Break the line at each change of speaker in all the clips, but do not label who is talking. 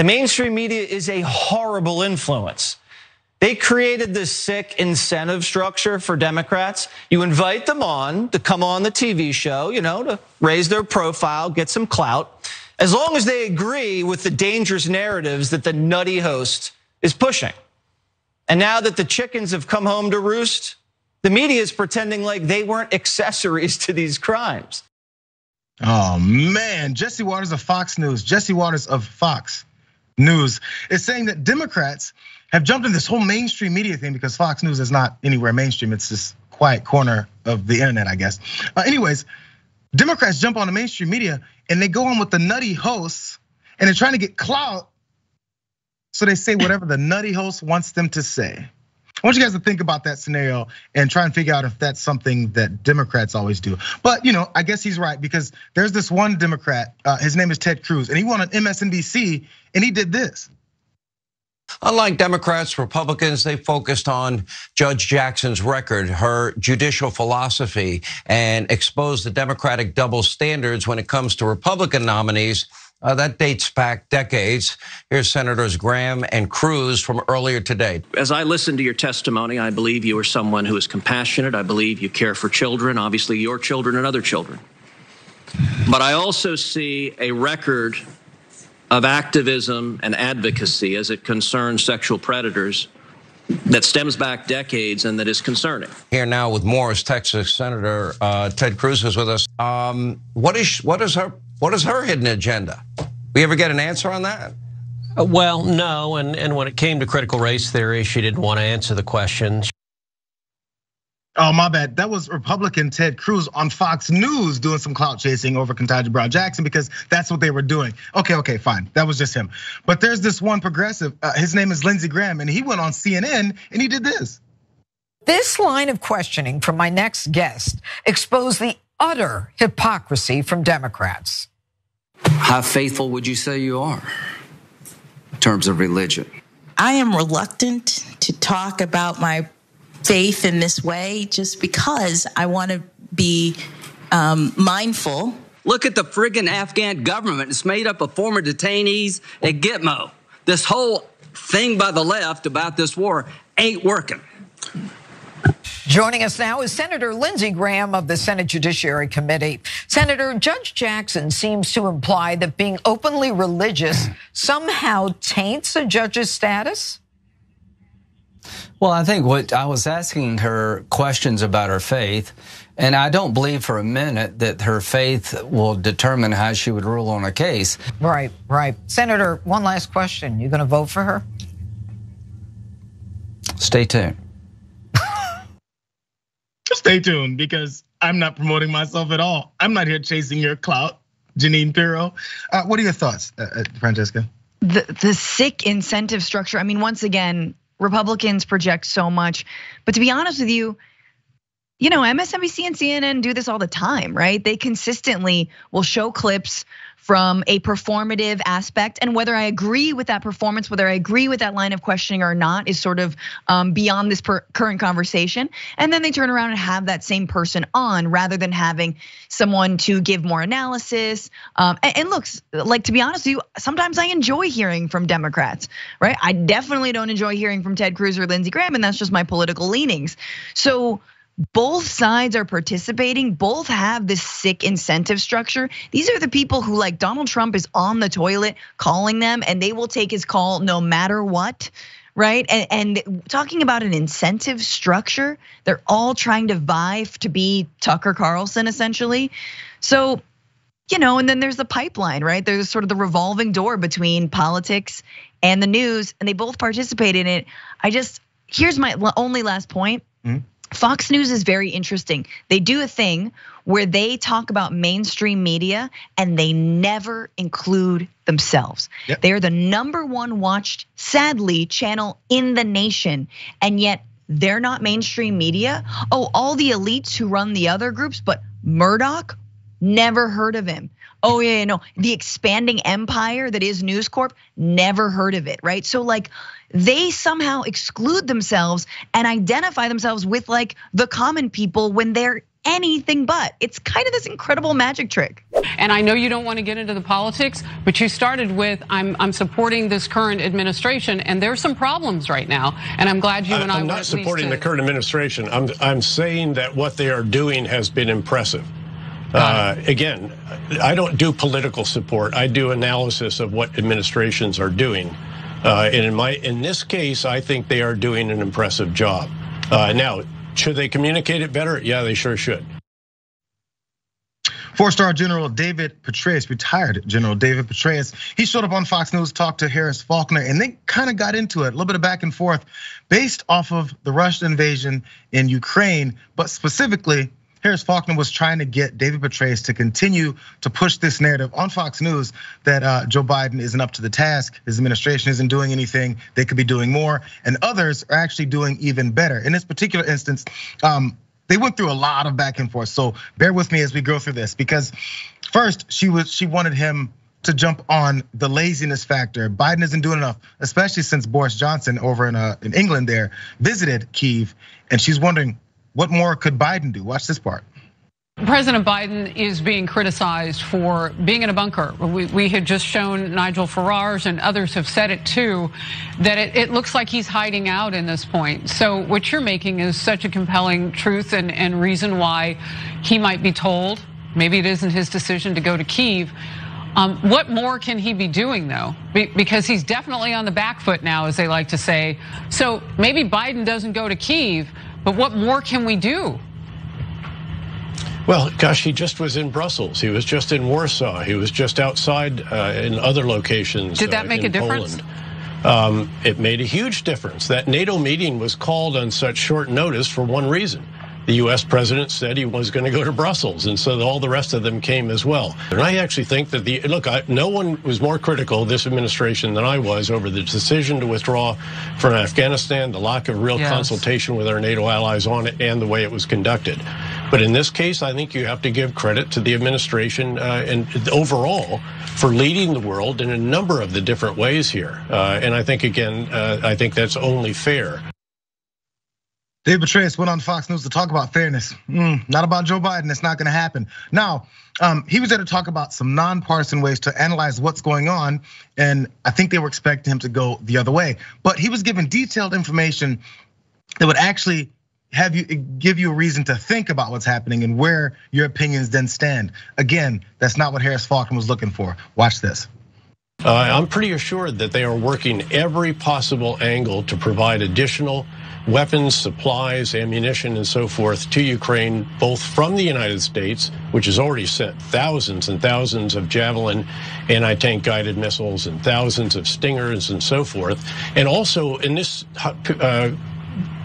The mainstream media is a horrible influence. They created this sick incentive structure for Democrats. You invite them on to come on the TV show, to raise their profile, get some clout, as long as they agree with the dangerous narratives that the nutty host is pushing. And now that the chickens have come home to roost, the media is pretending like they weren't accessories to these crimes.
Oh man, Jesse Waters of Fox News, Jesse Waters of Fox News is saying that Democrats have jumped in this whole mainstream media thing because Fox News is not anywhere mainstream. It's this quiet corner of the internet, I guess. Anyways, Democrats jump on the mainstream media and they go on with the nutty hosts and they're trying to get clout. So they say whatever the nutty host wants them to say. I want you guys to think about that scenario and try and figure out if that's something that Democrats always do. But I guess he's right because there's this one Democrat, his name is Ted Cruz, and he went on MSNBC and he did this.
Unlike Democrats, Republicans, they focused on Judge Jackson's record, her judicial philosophy, and exposed the Democratic double standards when it comes to Republican nominees. That dates back decades. Here's Senators Graham and Cruz from earlier today.
As I listened to your testimony, I believe you are someone who is compassionate. I believe you care for children, obviously your children and other children. But I also see a record of activism and advocacy as it concerns sexual predators that stems back decades and that is concerning.
Here now with Morris, Texas Senator Ted Cruz is with us. What is her hidden agenda? We ever get an answer on that?
Well, no, and when it came to critical race theory, she didn't want to answer the question.
Oh, my bad. That was Republican Ted Cruz on Fox News doing some clout chasing over Ketanji Brown Jackson because that's what they were doing. Okay, fine. That was just him. But there's this one progressive, his name is Lindsey Graham, and he went on CNN and he did this.
This line of questioning from my next guest exposed the utter hypocrisy from Democrats.
How faithful would you say you are in terms of religion?
I am reluctant to talk about my faith in this way just because I want to be mindful.
Look at the friggin' Afghan government. It's made up of former detainees at Gitmo. This whole thing by the left about this war ain't working.
Joining us now is Senator Lindsey Graham of the Senate Judiciary Committee. Senator, Judge Jackson seems to imply that being openly religious somehow taints a judge's status.
Well, I think what I was asking her questions about her faith, and I don't believe for a minute that her faith will determine how she would rule on a case.
Right. Senator, one last question. You gonna vote for her?
Stay tuned.
Stay tuned because I'm not promoting myself at all. I'm not here chasing your clout, Janine Pirro. What are your thoughts, Francesca?
The sick incentive structure. I mean, once again, Republicans project so much, but to be honest with you, MSNBC and CNN do this all the time, right? They consistently will show clips from a performative aspect, and whether I agree with that performance, whether I agree with that line of questioning or not is sort of beyond this current conversation. And then they turn around and have that same person on rather than having someone to give more analysis. And look, like, to be honest with you, sometimes I enjoy hearing from Democrats, right? I definitely don't enjoy hearing from Ted Cruz or Lindsey Graham, and that's just my political leanings. So both sides are participating, both have this sick incentive structure. These are the people who, like, Donald Trump is on the toilet calling them and they will take his call no matter what, right? And talking about an incentive structure, they're all trying to vie to be Tucker Carlson essentially. So, and then there's the pipeline, right? There's sort of the revolving door between politics and the news, and they both participate in it. Here's my only last point. Fox News is very interesting. They do a thing where they talk about mainstream media and they never include themselves. Yep. They are the #1 watched, sadly, channel in the nation, and yet they're not mainstream media. Oh, all the elites who run the other groups, but Murdoch, never heard of him. Oh yeah, no, the expanding empire that is News Corp, never heard of it, right? So like, they somehow exclude themselves and identify themselves with like the common people when they're anything but. It's kind of this incredible magic trick.
And I know you don't want to get into the politics, but you started with, I'm supporting this current administration, and there's some problems right now. And I'm glad you and I
I'm
were
not
at
supporting
least
the current administration. I'm saying that what they are doing has been impressive. Again, I don't do political support. I do analysis of what administrations are doing. And in this case, I think they are doing an impressive job. Now, should they communicate it better? Yeah, they sure should.
Four-star General David Petraeus, retired General David Petraeus, he showed up on Fox News, talked to Harris Faulkner, and they kind of got into it, a little bit of back and forth based off of the Russian invasion in Ukraine. But specifically, Harris Faulkner was trying to get David Petraeus to continue to push this narrative on Fox News that Joe Biden isn't up to the task, his administration isn't doing anything, they could be doing more, and others are actually doing even better. In this particular instance, they went through a lot of back and forth. So bear with me as we go through this, because first she wanted him to jump on the laziness factor. Biden isn't doing enough, especially since Boris Johnson over in England there visited Kyiv, and she's wondering, what more could Biden do? Watch this part.
President Biden is being criticized for being in a bunker. We had just shown Nigel Farage, and others have said it too, that it looks like he's hiding out in this point. So what you're making is such a compelling truth and reason why he might be told. Maybe it isn't his decision to go to Kyiv. What more can he be doing though? Because he's definitely on the back foot now, as they like to say. So maybe Biden doesn't go to Kyiv, but what more can we do?
Well, gosh, he just was in Brussels. He was just in Warsaw. He was just outside in other locations.
Did that make a difference?
Poland. It made a huge difference. That NATO meeting was called on such short notice for one reason. The US president said he was going to go to Brussels, and so all the rest of them came as well. And I actually think that no one was more critical, this administration, than I was over the decision to withdraw from Afghanistan, the lack of real consultation with our NATO allies on it, and the way it was conducted. But in this case, I think you have to give credit to the administration and overall for leading the world in a number of the different ways here. And I think, again, I think that's only fair.
David Petraeus went on Fox News to talk about fairness. Not about Joe Biden, it's not gonna happen. Now, he was there to talk about some nonpartisan ways to analyze what's going on, and I think they were expecting him to go the other way. But he was given detailed information that would actually give you a reason to think about what's happening and where your opinions then stand. Again, that's not what Harris Faulkner was looking for. Watch this.
I'm pretty assured that they are working every possible angle to provide additional weapons, supplies, ammunition, and so forth to Ukraine, both from the United States, which has already sent thousands and thousands of Javelin anti-tank guided missiles and thousands of Stingers and so forth. And also in this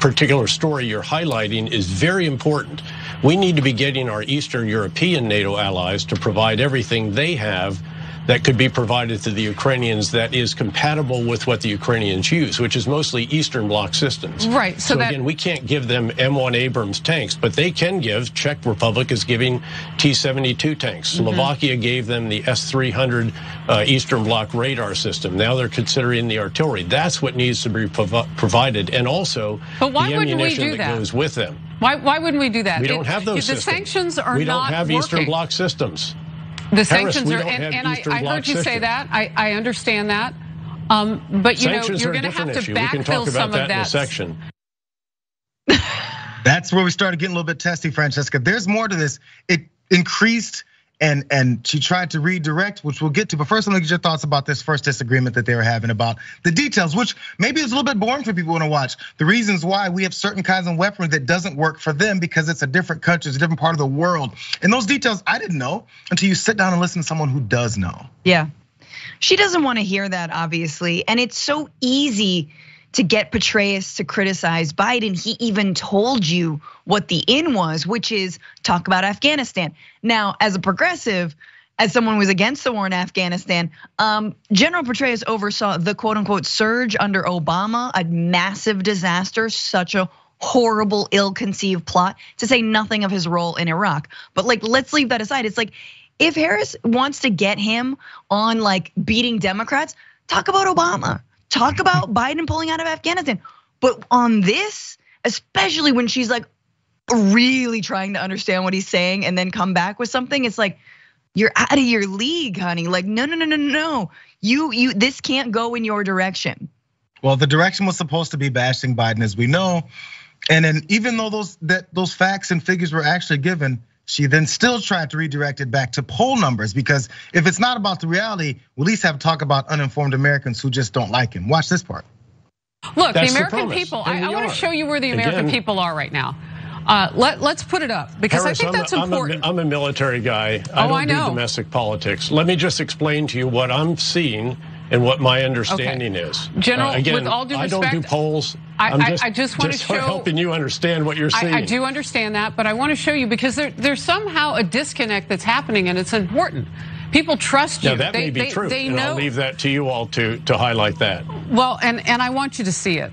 particular story you're highlighting is very important. We need to be getting our Eastern European NATO allies to provide everything they have that could be provided to the Ukrainians that is compatible with what the Ukrainians use, which is mostly Eastern Bloc systems.
Right.
So again, we can't give them M1 Abrams tanks, but they can give, Czech Republic is giving T-72 tanks. Slovakia gave them the S-300 Eastern Bloc radar system. Now they're considering the artillery. That's what needs to be provided. And also the ammunition that goes with them.
Why wouldn't we do that?
We don't have those systems.
The sanctions are not working.
We don't have Eastern Bloc systems.
The sanctions are, and I heard you say that. I understand that, but you know you're going to have to backfill some of that.
In a section.
That's where we started getting a little bit testy, Francesca. There's more to this. It increased, and she tried to redirect, which we'll get to. But first, let me get your thoughts about this first disagreement that they were having about the details, which maybe is a little bit boring for people to watch. The reasons why we have certain kinds of weaponry that doesn't work for them because it's a different country, it's a different part of the world. And those details I didn't know until you sit down and listen to someone who does know.
Yeah, she doesn't want to hear that, obviously. And it's so easy to get Petraeus to criticize Biden. He even told you what the in was, which is talk about Afghanistan. Now, as a progressive, as someone who was against the war in Afghanistan, General Petraeus oversaw the quote unquote surge under Obama, a massive disaster, such a horrible, ill-conceived plot, to say nothing of his role in Iraq. But like, let's leave that aside. It's like, if Harris wants to get him on like beating Democrats, talk about Obama. Talk about Biden pulling out of Afghanistan. But on this, especially when she's like, really trying to understand what he's saying and then come back with something, it's like, you're out of your league, honey. Like, no. This can't go in your direction.
Well, the direction was supposed to be bashing Biden, as we know. And then even though those facts and figures were actually given, she then still tried to redirect it back to poll numbers, because if it's not about the reality, we'll at least have to talk about uninformed Americans who just don't like him. Watch this part.
Look, the American people, I want to show you where the American people are right now. Let's put it up, because
Harris,
I think that's important.
I'm a military guy. I don't do domestic politics. Let me just explain to you what I'm seeing and what my understanding is.
General,
again,
with all due respect,
I don't do polls.
I just want to show,
helping you understand what you're seeing.
I do understand that, but I want to show you, because there's somehow a disconnect that's happening, and it's important. People trust you.
Now, that may be true, and I'll leave that to you all to highlight that.
Well, and I want you to see it.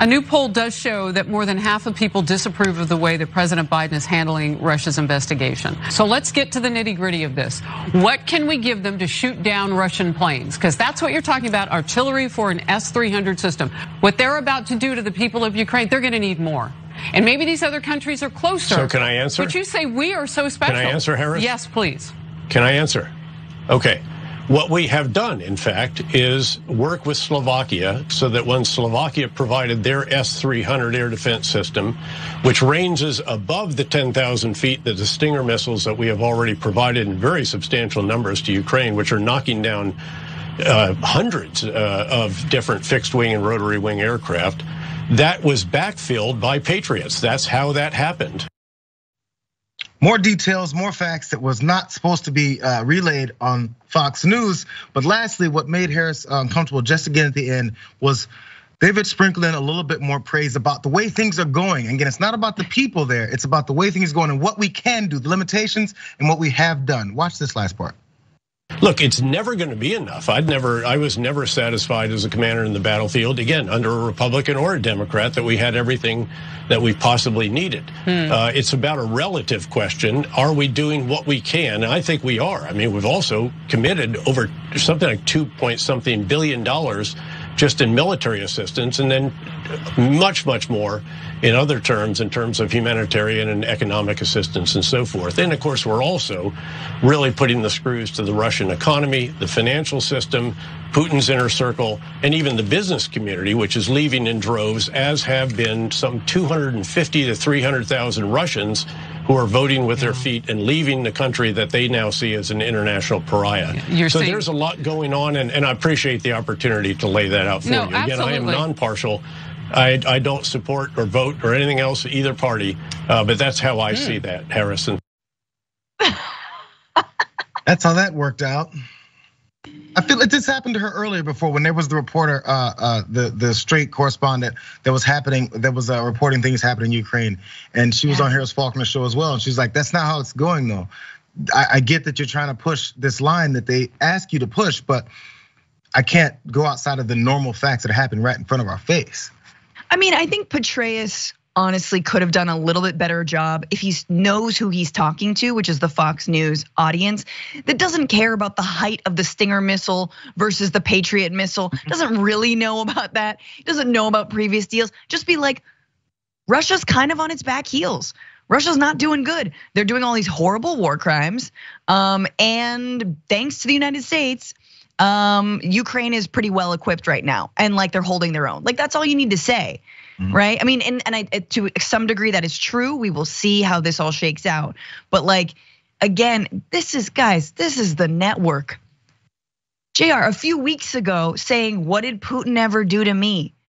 A new poll does show that more than half of people disapprove of the way that President Biden is handling Russia's investigation. So let's get to the nitty-gritty of this. What can we give them to shoot down Russian planes? Because that's what you're talking about, artillery for an S-300 system. What they're about to do to the people of Ukraine, they're going to need more. And maybe these other countries are closer.
So can I answer?
But you say we are so special.
Can I answer, Harris?
Yes, please.
Can I answer? Okay. What we have done, in fact, is work with Slovakia so that when Slovakia provided their S-300 air defense system, which ranges above the 10,000 feet that the Stinger missiles that we have already provided in very substantial numbers to Ukraine, which are knocking down hundreds of different fixed wing and rotary wing aircraft, that was backfilled by Patriots. That's how that happened.
More details, more facts that was not supposed to be relayed on Fox News. But lastly, what made Harris uncomfortable just again at the end was David sprinkled in a little bit more praise about the way things are going. And again, it's not about the people there, it's about the way things are going and what we can do, the limitations and what we have done. Watch this last part.
Look, it's never going to be enough. I was never satisfied as a commander in the battlefield, again, under a Republican or a Democrat, that we had everything that we possibly needed. It's about a relative question. Are we doing what we can? And I think we are. I mean, we've also committed over something like $2 billion just in military assistance, and then much more in other terms, in terms of humanitarian and economic assistance and so forth. And of course, we're also really putting the screws to the Russian economy, the financial system, Putin's inner circle, and even the business community, which is leaving in droves, as have been some 250 to 300,000 Russians who are voting with their feet and leaving the country that they now see as an international pariah. So there's a lot going on, and I appreciate the opportunity to lay that out for you. Again,
absolutely.
I am non-partial. I don't support or vote or anything else, either party, but that's how I see that, Harrison.
That's how that worked out. I feel like this happened to her earlier before when there was the reporter, the straight correspondent that was reporting things happening in Ukraine, and she was on Harris Faulkner's show as well. And she's like, "That's not how it's going, though. I get that you're trying to push this line that they ask you to push, but I can't go outside of the normal facts that are happening right in front of our face."
I mean, I think Petraeus honestly could have done a little bit better job if he knows who he's talking to, which is the Fox News audience that doesn't care about the height of the Stinger missile versus the Patriot missile, doesn't really know about that, doesn't know about previous deals. Just be like, Russia's kind of on its back heels. Russia's not doing good. They're doing all these horrible war crimes. And thanks to the United States, Ukraine is pretty well equipped right now, and like they're holding their own. Like that's all you need to say, right? I mean, and to some degree that is true. We will see how this all shakes out. But like, again, this is the network. Jayar, a few weeks ago saying, "What did Putin ever do to me?"